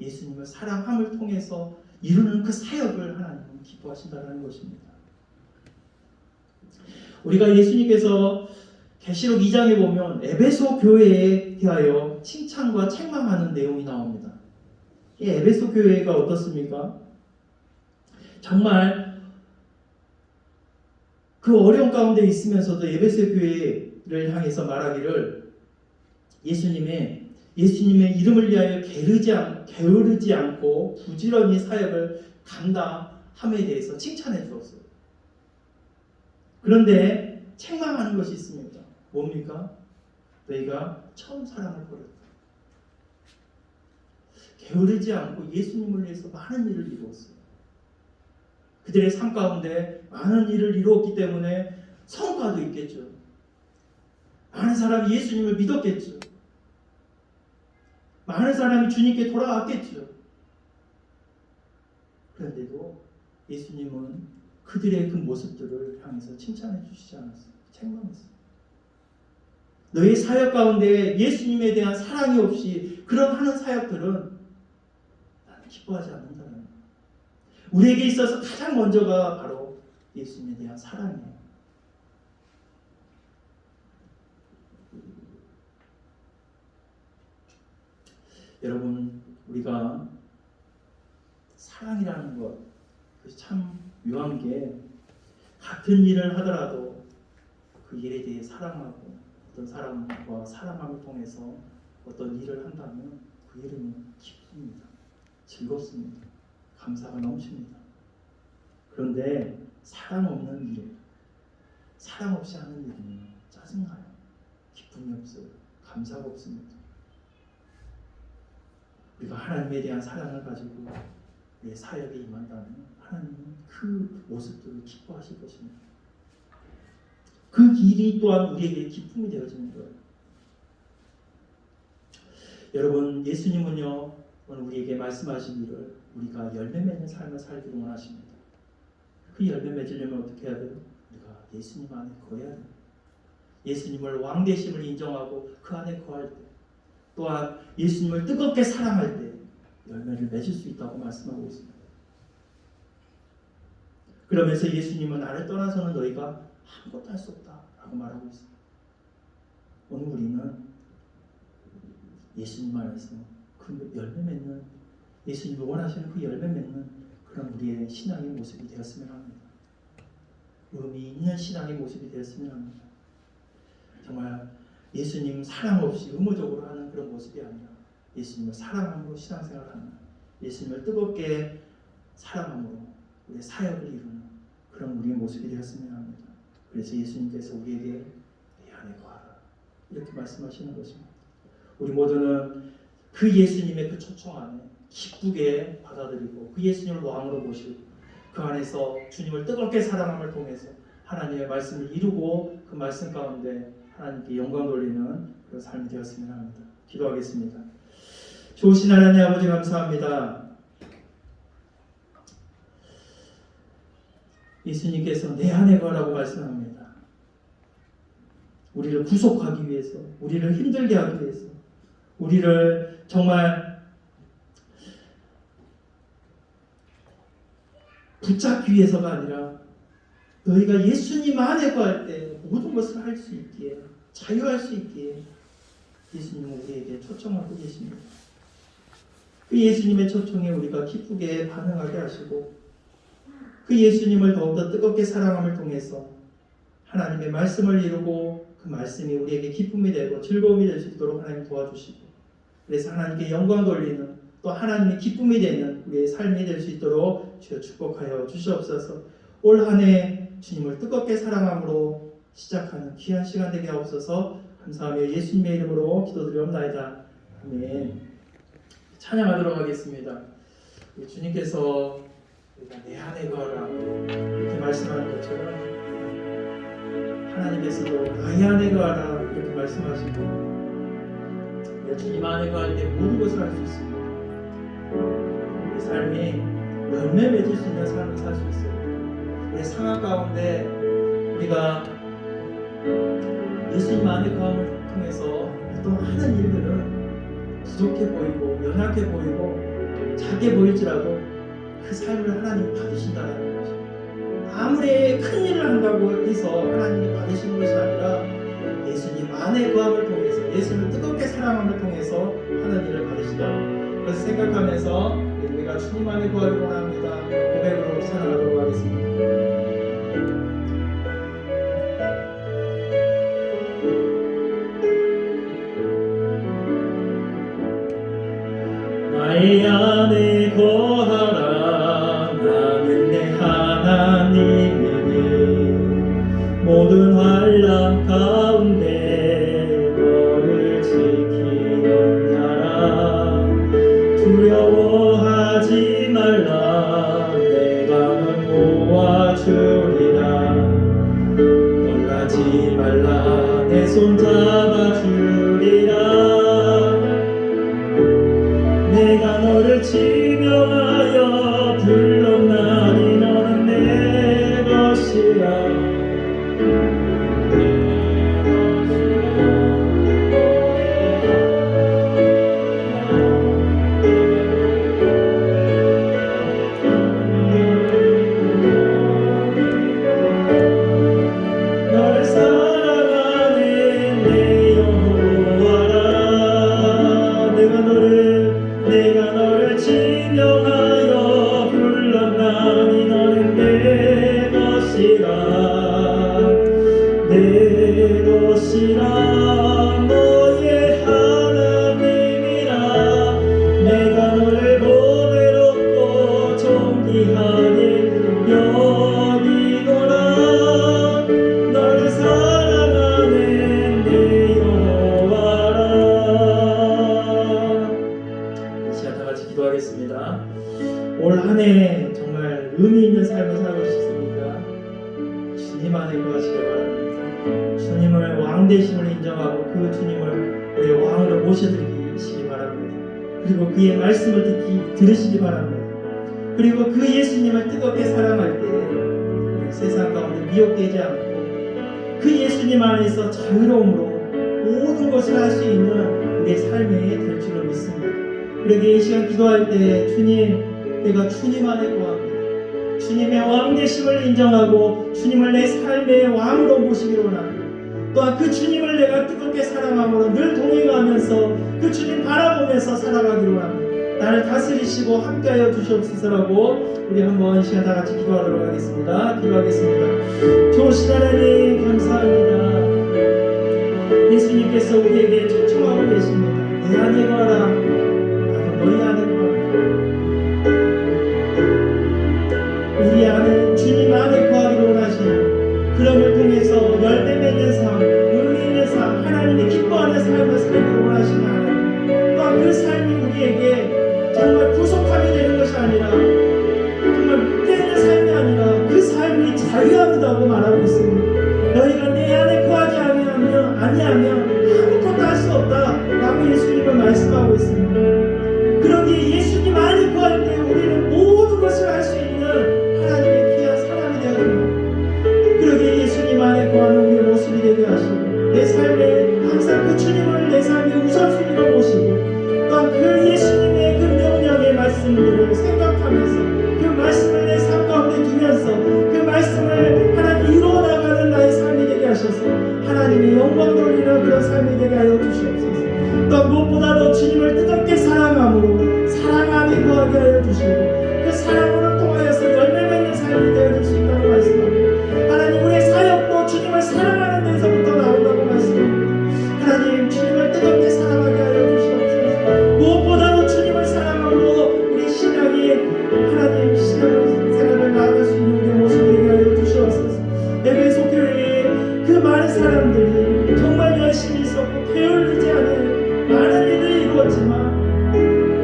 예수님을 사랑함을 통해서 이루는 그 사역을 하나님은 기뻐하신다는 것입니다. 우리가 예수님께서 계시록 2장에 보면 에베소 교회에 대하여 칭찬과 책망하는 내용이 나옵니다. 이 에베소 교회가 어떻습니까? 정말 그 어려운 가운데 있으면서도 에베소 교회를 향해서 말하기를 예수님의 이름을 위하여 게으르지 않고 부지런히 사역을 감당함에 대해서 칭찬해 주었어요. 그런데 책망하는 것이 있습니다. 뭡니까? 너희가 처음 사랑을 버렸다. 게으르지 않고 예수님을 위해서 많은 일을 이루었어요. 그들의 삶 가운데 많은 일을 이루었기 때문에 성과도 있겠죠. 많은 사람이 예수님을 믿었겠죠. 많은 사람이 주님께 돌아왔겠죠. 그런데도 예수님은 그들의 그 모습들을 향해서 칭찬해 주시지 않았어요. 책망했어요. 너희 사역 가운데 예수님에 대한 사랑이 없이 그런 하는 사역들은 나는 기뻐하지 않는다는 거예요. 우리에게 있어서 가장 먼저가 바로 예수님에 대한 사랑이에요. 여러분, 우리가 사랑이라는 것, 참 묘한 게 같은 일을 하더라도 그 일에 대해 사랑하고 어떤 사람과 사랑함을 통해서 어떤 일을 한다면 그 일은 기쁩니다. 즐겁습니다. 감사가 넘칩니다. 그런데 사랑 없는 일, 사랑 없이 하는 일은 짜증나요. 기쁨이 없어요. 감사가 없습니다. 우리가 하나님에 대한 사랑을 가지고 내 사역에 임한다면 하나님은 그 모습들을 기뻐하실 것입니다. 그 길이 또한 우리에게 기쁨이 되어지는 거예요. 여러분, 예수님은요, 오늘 우리에게 말씀하시기를 우리가 열매 맺는 삶을 살기를 원하십니다. 그 열매 맺으려면 어떻게 해야 돼요? 우리가 예수님 안에 거해야 돼요. 예수님을 왕되심을 인정하고 그 안에 거할 때, 또한 예수님을 뜨겁게 사랑할 때 열매를 맺을 수 있다고 말씀하고 있습니다. 그러면서 예수님은 나를 떠나서는 너희가 아무것도 할 수 없다라고 말하고 있습니다. 오늘 우리는 예수님 안에서 그 열매 맺는, 예수님이 원하시는 그 열매 맺는 그런 우리의 신앙의 모습이 되었으면 합니다. 의미 있는 신앙의 모습이 되었으면 합니다. 정말 예수님 사랑 없이 의무적으로 하는 그런 모습이 아니라 예수님을 사랑함으로 신앙생활하는, 예수님을 뜨겁게 사랑함으로 우리의 사역을 이루는 그런 우리의 모습이 되었으면 합니다. 그래서 예수님께서 우리에게 내 안에 거하라 이렇게 말씀하시는 것입니다. 우리 모두는 그 예수님의 그 초청 안에 기쁘게 받아들이고 그 예수님을 왕으로 모시고 그 안에서 주님을 뜨겁게 사랑함을 통해서 하나님의 말씀을 이루고 그 말씀 가운데 하나님께 영광 돌리는 그런 삶이 되었으면 합니다. 기도하겠습니다. 좋으신 하나님 아버지 감사합니다. 예수님께서 내 안에 거라고 말씀합니다. 우리를 구속하기 위해서, 우리를 힘들게 하기 위해서, 우리를 정말 붙잡기 위해서가 아니라 너희가 예수님 안에 거할 때 모든 것을 할 수 있기에, 자유할 수 있기에 예수님은 우리에게 초청하고 계십니다. 그 예수님의 초청에 우리가 기쁘게 반응하게 하시고 그 예수님을 더욱더 뜨겁게 사랑함을 통해서 하나님의 말씀을 이루고 그 말씀이 우리에게 기쁨이 되고 즐거움이 될 수 있도록 하나님 도와주시고, 그래서 하나님께 영광 돌리는, 또 하나님의 기쁨이 되는 우리의 삶이 될 수 있도록 주여 축복하여 주시옵소서. 올 한 해 주님을 뜨겁게 사랑함으로 시작하는 귀한 시간 되게 하옵소서. 감사하며 예수님의 이름으로 기도드리옵나이다. 아멘. 찬양하도록 하겠습니다. 주님께서 내 안에 거하라 이렇게 말씀하는 것처럼 하나님께서도 나의 안에 거하라 이렇게 말씀하시고, 주님 안에 거할 때 모든 것을 할 수 있습니다. 우리 삶이 열매 맺을 수 있는 삶을 살 수 있어요. 우리 상황 가운데 우리가 예수님 안에 거함을 통해서 어떤 하는 일들은 부족해 보이고 연약해 보이고 작게 보일지라도 그 삶을 하나님 받으신다는 것입니다. 아무리 큰 일을 한다고 해서 하나님이 받으시는 것이 아니라 예수님 안에 거함을 통해서, 예수님을 뜨겁게 사랑함을 통해서 하는 일을 받으시다. 그래서 생각하면서 우리가 주님 안에 거하기 원합니다. 고백으로 찬양하도록 하겠습니다. 나의 안에 거하라. 나는 내 하나님이니 모든 환난 가운데 너를 지키는 나라. 두려워하지 말라. 내가 널 도와주리라. 놀라지 말라. 내 손 잡아주리라. 내가 너를 지명하여 불렀나니 너는 내 것이라. 너를 사랑하는 내 여호와라. 내가 너를 지명하여 불렀나니 너는 내 것이라. 내 것이라. 너의 하나님이라. 내가 너를 보배롭고 존귀하게 여기노라. 너를 사랑하는 내 여호와라. 다 같이 기도하겠습니다. 올 한 해 정말 의미 있는 삶을 살고 싶습니까? 주님 안에 거하시기 바랍니다. 주님을 왕 되심을 인정하고 그 주님을 우리의 왕으로 모셔드리시기 바랍니다. 그리고 그의 말씀을 들으시기 바랍니다. 그리고 그 예수님을 뜨겁게 사랑할 때 세상 가운데 미혹되지 않고 그 예수님 안에서 자유로움으로 모든 것을 할 수 있는 우리의 삶이 될 줄로 믿습니다. 그러기에 이 시간 기도할 때 주님, 내가 주님 안에 거합니다. 주님의 왕되심을 인정하고 주님을 내 삶의 왕으로 모시기로 원합니다. 또한 그 주님을 내가 뜨겁게 사랑함으로 늘 동행하면서 그 주님 바라보면서 살아가기로 원합니다. 나를 다스리시고 함께하여 주시옵소서라고 우리 한번 이 시간 다 같이 기도하도록 하겠습니다. 기도하겠습니다. 좋으신 하나님 감사합니다. 예수님께서 우리에게 초청하고 계십니다. 내 안에 거하라. 나도 너희 안에 거하라. 우리 안에 주님 안에 거하기를 원하시는 그럼을 통해서 열매 맺는 삶, 의미 있는 삶, 하나님이 기뻐하는 삶을 살기를 원하시는 하나님. 또한 그 삶이 우리에게 정말 구속함이 되는 것이 아니라 정말 묶여있는 삶이 아니라 그 삶이 자유함이라고 말하고 있습니다. 너희가 내 안에 거하지 아니하면 아무것도 할 수 없다 라고 예수님은 말씀하고 있습니다. 그러기에 예수님 안에 거할 때 우리는 모든 것을 할 수 있는 하나님의 귀한 사람이 되어야 됩니다. 그러기에 예수님 안에 거하는 우리의 모습이 되게 하시고 내 삶에 항상 그 주님을 내 삶의 우선순위로 모시고 또한 그 예수님의 그 명령의 말씀들을 생각하면서 그 말씀을 내 삶 가운데 두면서 그 말씀을 하나님 이루어나가는 나의 삶이 되게 하셔서 하나님의 영광 돌리는 그런 삶이 되게 하여 주시옵소서. 또 무엇보다도 주님을 뜨겁게 사랑함으로 사랑 안에 거하게 하여 주시고 그 사랑으로 통하여서 열매 맺는 삶이 되어질 수 있다고 말씀합니다. 하나님 우리의 사역도 주님을 사랑하는 데서부터 나온다고 말씀합니다. 하나님 주님을 뜨겁게 사랑하게 하여 주시옵소서. 무엇보다도 주님을 사랑함으로 우리 신앙이 하나님 신앙생활을 나아갈 수 있는 우리의 모습이 되게 하여 주시옵소서. 에베소 교회에 그 많은 사람들이 정말 열심히 있었고 게을리지 않은 많은 일을 이루었지만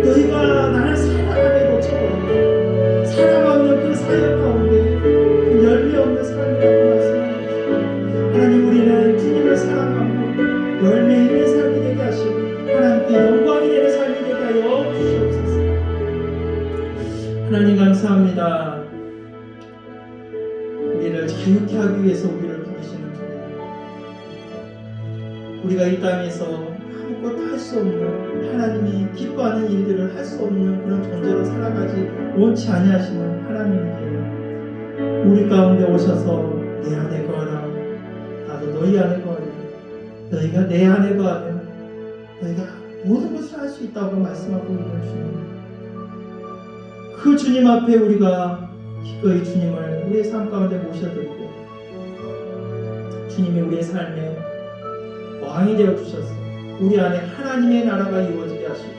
너희가 나를 사랑함에 놓쳐버렸다. 사랑하는 그 사역 가운데 그 열매 없는 삶이라고 말씀합니다. 하나님 우리는 주님을 사랑하고 열매 있는 삶이 되게 하시고 하나님께 영광이 되는 삶이 되게 하여 주시옵소서. 하나님 감사합니다. 우리를 자유케 하기 위해서 우리를 부르시는 주님. 우리가 이 땅에서 아무것도 할 수 없는 하나님이 기뻐하는 일들을 할 수 없는 그런 존재로 살아가지 원치 아니하시는 하나님이기에 우리 가운데 오셔서 내 안에 거하라. 나도 너희 안에 거하리라. 너희가 내 안에 거하면 너희가 모든 것을 할 수 있다고 말씀하고 있는 주님. 그 주님 앞에 우리가 기꺼이 주님을 우리의 삶 가운데 모셔드리고 주님이 우리의 삶에 왕이 되어 주셔서 우리 안에 하나님의 나라가 이루어지게 하시고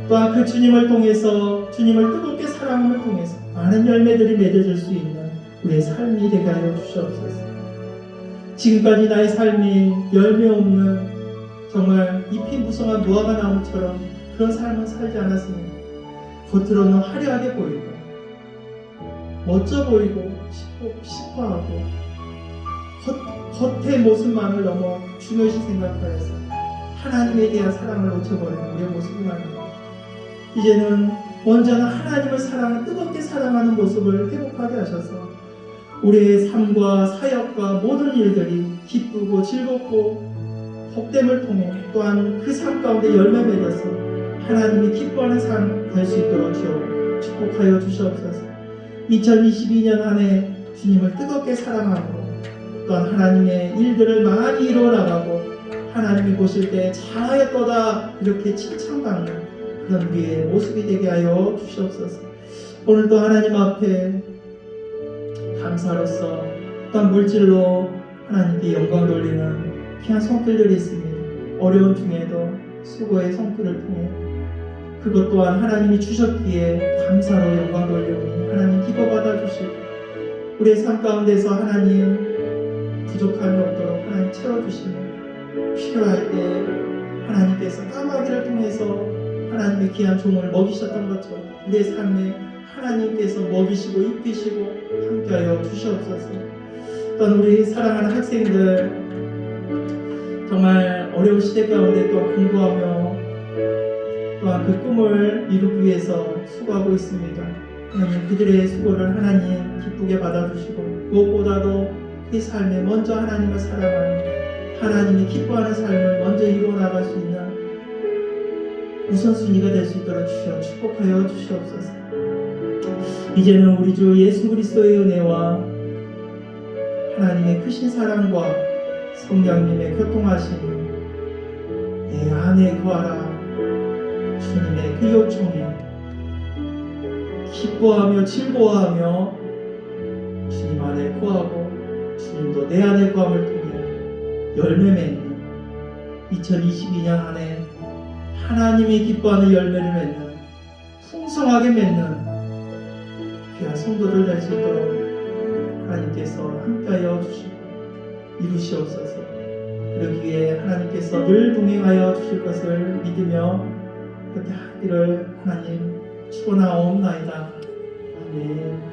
또한 그 주님을 통해서 주님을 뜨겁게 사랑함을 통해서 많은 열매들이 맺어질 수 있는 우리의 삶이 되게 하여 주시옵소서. 지금까지 나의 삶이 열매 없는 정말 잎이 무성한 무화과 나무처럼 그런 삶을 살지 않았습니다. 겉으로는 화려하게 보이고 멋져 보이고 싶어하고 겉의 모습만을 넘어 중요시 생각하여서 하나님에 대한 사랑을 놓쳐버리는 우리의 모습이 많습니다. 이제는 먼저는 하나님을 사랑하는 뜨겁게 사랑하는 모습을 회복하게 하셔서 우리의 삶과 사역과 모든 일들이 기쁘고 즐겁고 복됨을 통해 또한 그 삶 가운데 열매 맺어서 하나님이 기뻐하는 삶 될 수 있도록 주여 축복하여 주시옵소서. 2022년 한 해 주님을 뜨겁게 사랑하고 또한 하나님의 일들을 많이 이루어 나가고 하나님이 보실 때 잘하였도다 이렇게 칭찬받는 그런 우리의 모습이 되게 하여 주시옵소서. 오늘도 하나님 앞에 감사로서 또한 물질로 하나님께 영광 돌리는 귀한 손길들이 있습니다. 어려운 중에도 수고의 손길을 통해 그것 또한 하나님이 주셨기에 감사로 영광 돌리오니 하나님 기뻐 받아주시고 우리의 삶 가운데서 하나님 부족함이 없도록 하나님 채워주시며 필요할 때 하나님께서 까마귀를 통해서 하나님의 귀한 종을 먹이셨던 것처럼 우리의 삶에 하나님께서 먹이시고 입히시고 함께하여 주시옵소서. 또한 우리 사랑하는 학생들 정말 어려운 시대 가운데 또 공부하며 또한 그 꿈을 이루기 위해서 수고하고 있습니다. 하나님 그들의 수고를 하나님 기쁘게 받아주시고 무엇보다도 이 삶에 먼저 하나님을 사랑하는, 하나님이 기뻐하는 삶을 먼저 이루어 나갈 수 있는 우선순위가 될 수 있도록 주여 축복하여 주시옵소서. 이제는 우리 주 예수 그리스도의 은혜와 하나님의 크신 사랑과 성령님의 교통하심이 내 안에 거하라 주님의 그 요청에 기뻐하며 즐거워하며 주님 안에 거하고 주님도 내 안에 거함을 통해 열매 맺는 2022년 안에 하나님이 기뻐하는 열매를 맺는 풍성하게 맺는 귀한 성도들 될 수 있도록 하나님께서 함께하여 주시고 이루시옵소서. 그러기에 하나님께서 늘 동행하여 주실 것을 믿으며 그렇게 하기를 하나님 축원하옵나이다. 아멘.